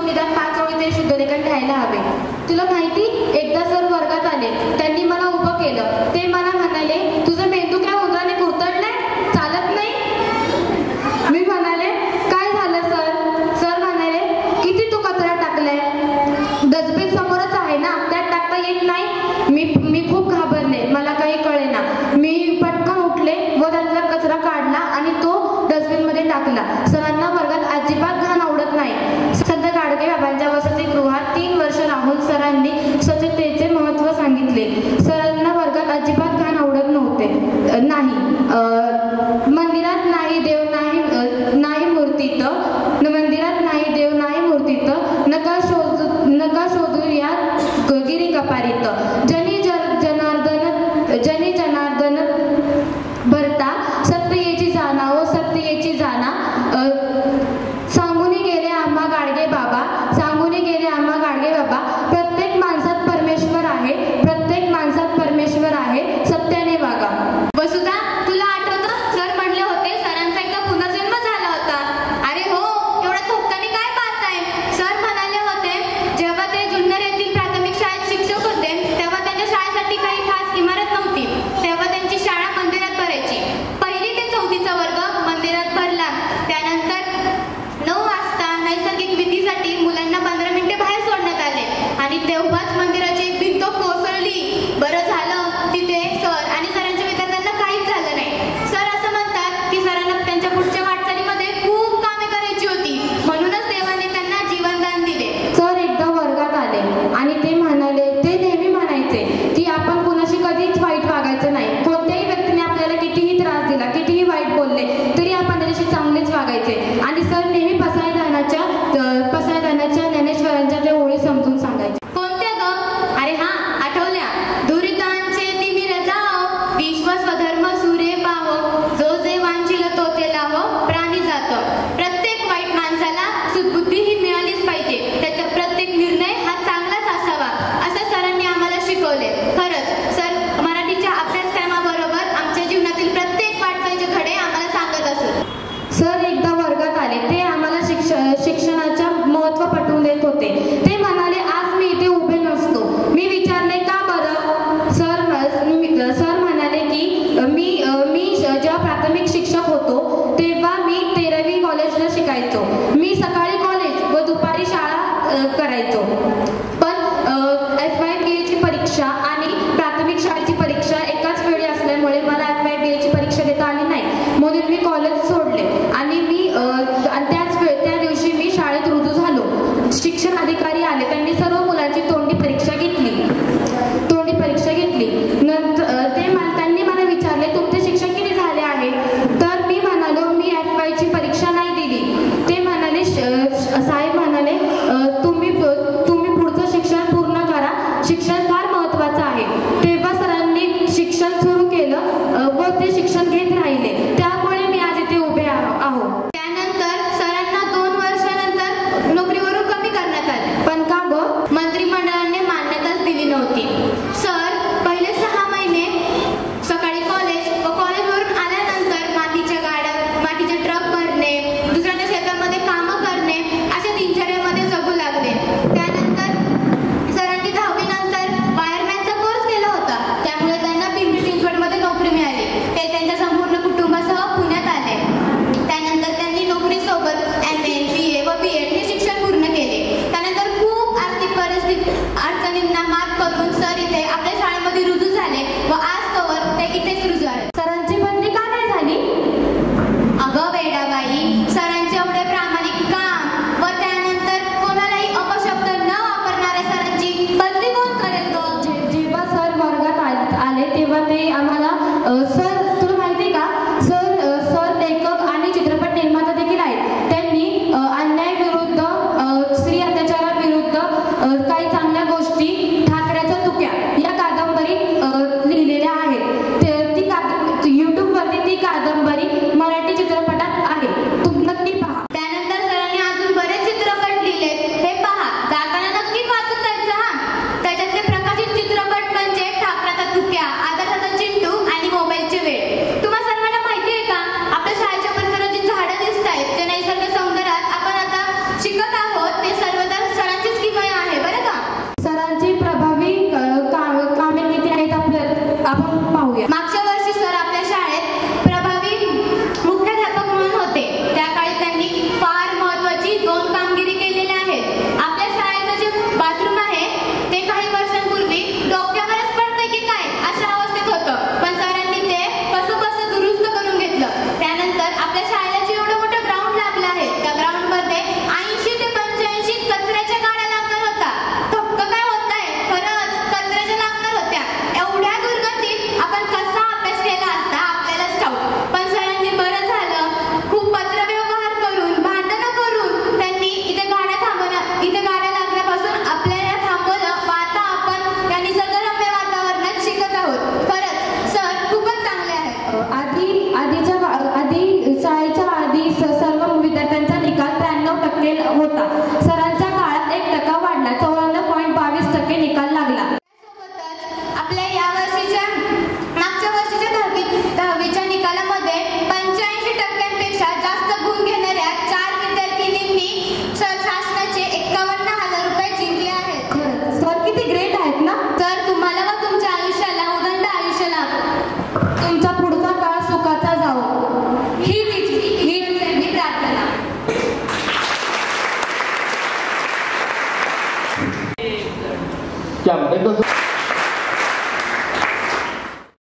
निदान 5 ओळी तरी शुद्ध लेखन लिहायला हवे. तुला माहिती, एकदा सर वर्गात आले. त्यांनी मला उभं केलं. ते मला म्हणाले, तुझं मेंदू काय उंदराने कुरतडलाय? चालत नाही? मी म्हणाले, काय झालं सर? सर म्हणाले, किती तू कचरा टाकलाय? डस्टबिन समोरच आहे ना, त्यात टाकता येत नाही? मी खूप घाबरले. मला काही कळेना. मी पटकन उठले व त्यातला कचरा काढला आणि तो डस्टबिनमध्ये टाकला. सरांना वर्गात अजिबात घाण आवडत नाही. संत गाडगे बाबांच्या वसतिगृहात 3 वर्ष राहून सरांनी स्वच्छतेचे महत्त्व सांगितले. सरांना वर्गात अजिबात घाण आवडत नाही. मंदिरात नाही देव नाही मूर्तीत, मंदिरात नाही देव नाही मूर्तीत, नका शोधू या गिरी कपारीत. जनी जनार्दन भरता सत्ययेची जाणा व सत्ययेची जाणा. सांगून गेले आम्हा गाडगे बाबा, सांगून गेले आम्हा गाडगे बाबा. प्रत्येक माणसात परमेश्वर आहे, प्रत्येक माणसात परमेश्वर आहे. सत्याने वागा. वसुधा, तुला आठवतं सर म्हणले होते सरांचा एकदा पुनर्जन्म झाला होता? अरे हो, एवढ्या थोपटाने काय पाहताय? सर म्हणाले होते जेव्हा ते जुन्नर येथील प्राथमिक शाळेत शिक्षक होते तेव्हा त्यांच्या शाळेसाठी काही खास इमारत नव्हती. तेव्हा त्यांची शाळा मंदिरात भरायची. 1ली ते 4थीचा वर्ग मंदिरात भरला. त्यानंतर 9 वाजता नैसर्गिक विधीसाठी मुलांना 15 मिनिटे बाहेर सोडण्यात आले आणि तेव्हाच मंदिराची एक भिंत कोसळली. बरं झालं तिथे सर आणि सरांच्या विद्यार्थ्यांना काहीच झालं नाही. सर असं म्हणतात की सरांना त्यांच्या पुढच्या वाटचालीमध्ये खूप कामे करायची होती, म्हणूनच देवाने त्यांना जीवनदान दिले. सर एकदा वर्गात आले आणि ते नेहमी म्हणायचे की आपण कुणाशी कधीच वाईट वागायचं नाही. कोणत्याही व्यक्तीने आपल्याला कितीही त्रास दिला, कितीही वाईट बोलले तरी आपण त्याच्याशी चांगलेच वागायचे. आणि सर नेहमी पसायदानाच्या ज्ञानेश्वरांच्या त्या ओळी समजून सांगायचे. कोणत्या ग? अरे हा, आठवल्या. दुरितांचे तिमिर जाओ, विश्व स्वधर्म सूर्य पाहो, जो जे वांछिल तो ते लाहो, प्राणी जात. प्रत्येक वाईट माणसाला सुदबुद्धी ही मिळालीच पाहिजे. त्याचा प्रत्येक निर्णय हा चांगलाच असावा, असं सरांनी आम्हाला शिकवले. खरंच सर मराठीच्या अभ्यासक्रमाबरोबर आमच्या जीवनातील प्रत्येक वाटचालीचे धडे आम्हाला सांगत असत. सर एकदा वर्गात आले. ते आम्हाला शिक्षणाचे महत्त्व पटवून देत होते. ते म्हणाले, आज मी इथे उभे नसतो. मी विचारले, का बरं? सर म्हणाले की मी जेव्हा प्राथमिक शिक्षक होतो तेव्हा मी 13वी कॉलेजला शिकायचो. मी सकाळी कॉलेज व दुपारी शाळा करायचो. पण FY BA ची परीक्षा आणि प्राथमिक शाळेची परीक्षा एकाच वेळी असल्यामुळे मला FY BA ची परीक्षा देता आली नाही, म्हणून मी कॉलेज सोडले आणि त्या दिवशी मी शाळेत रुजू झालो. शिक्षण अधिकारी आले. त्यांनी सर्व मुलांची तोंडी परीक्षा घेतली. नंतर त्यांनी मला विचारले, तुमचे शिक्षण किती झाले आहे? तर मी म्हणालो, मी FY ची परीक्षा नाही दिली. ते म्हणाले, साहेब म्हणाले, तुम्ही पुढचं शिक्षण पूर्ण करा. शिक्षण फार महत्त्वाचं आहे. तेव्हा सरांनी शिक्षण सुरू केलं व ते शिक्षण घेत राहिले. त्यामुळे मी आज इथे उभे आहो. त्यानंतर सरांना 2 वर्षानंतर नोकरीवरून कमी करण्यात आले. पण का ग? त्यामध्ये कसं